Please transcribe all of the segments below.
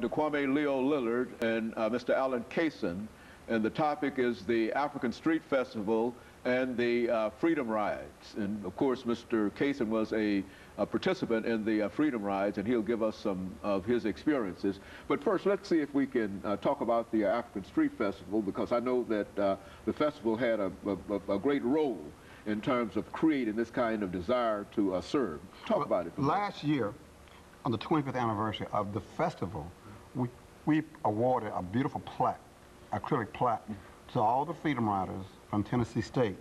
To Kwame LLillard and Mr. Alan Kaysen, and the topic is the African Street Festival and the Freedom Rides. And of course, Mr. Kaysen was a participant in the Freedom Rides, and he'll give us some of his experiences. But first, let's see if we can talk about the African Street Festival, because I know that the festival had a great role in terms of creating this kind of desire to serve. Talk about it. Last year, on the 25th anniversary of the festival, we awarded a beautiful plaque, acrylic plaque, to all the Freedom Riders from Tennessee State,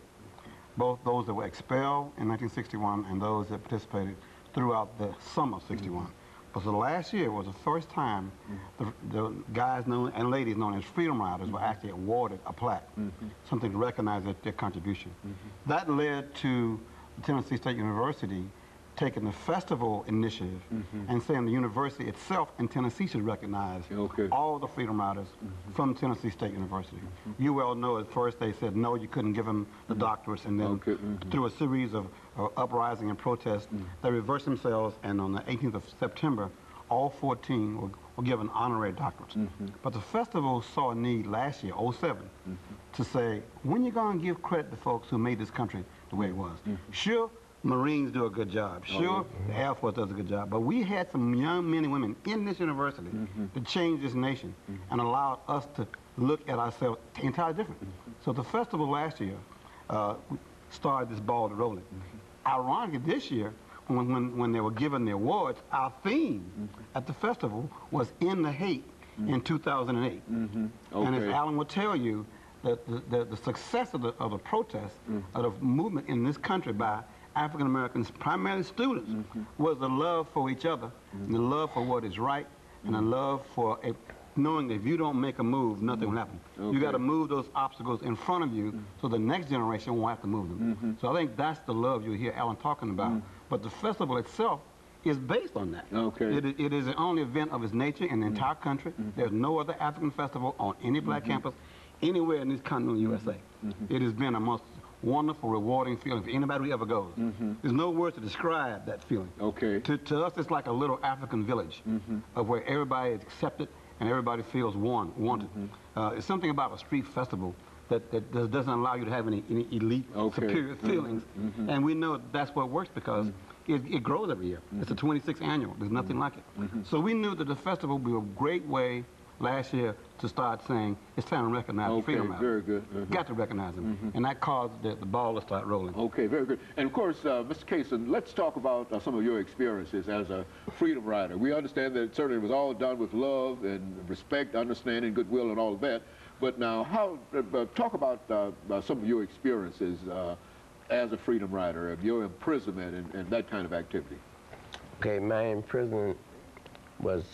both those that were expelled in 1961 and those that participated throughout the summer of '61. But the last year was the first time the guys known and ladies known as Freedom Riders were actually awarded a plaque, something to recognize their contribution. That led to Tennessee State University taking the festival initiative and saying the university itself in Tennessee should recognize all the Freedom Riders from Tennessee State University. You well know at first they said no, you couldn't give them the doctorates, and then through a series of uprising and protests, they reversed themselves, and on the 18th of September, all 14 were given honorary doctorates. But the festival saw a need last year, '07, to say, when you going to give credit to folks who made this country the way it was? Sure, Marines do a good job. Sure, the Air Force does a good job. But we had some young men and women in this university that changed this nation and allowed us to look at ourselves entirely different. So the festival last year started this ball rolling. Ironically, this year, when they were given the awards, our theme at the festival was "In the Hate" in 2008. And as Alan will tell you, the success of the protest, of the movement in this country by African Americans, primarily students, was the love for each other, and the love for what is right, and the love for knowing that if you don't make a move, nothing will happen. You got to move those obstacles in front of you so the next generation won't have to move them. So I think that's the love you hear Alan talking about. But the festival itself is based on that. It is the only event of its nature in the entire country. There's no other African festival on any black campus anywhere in this continental USA. It has been a most wonderful, rewarding feeling for anybody who ever goes. There's no words to describe that feeling. To us, it's like a little African village of where everybody is accepted and everybody feels wanted. It's something about a street festival that doesn't allow you to have any elite, superior feelings. And we know that's what works because it grows every year. It's the 26th annual. There's nothing like it. So we knew that the festival would be a great way last year to start saying it's time to recognize the Freedom Riders. Very good. Got to recognize them, and that caused the ball to start rolling. Very good. And of course, Mr. Kaysen, let's talk about some of your experiences as a Freedom Rider. We understand that certainly it was all done with love and respect, understanding, goodwill, and all of that. But now, talk about some of your experiences as a Freedom Rider, of your imprisonment and that kind of activity. Okay, my imprisonment was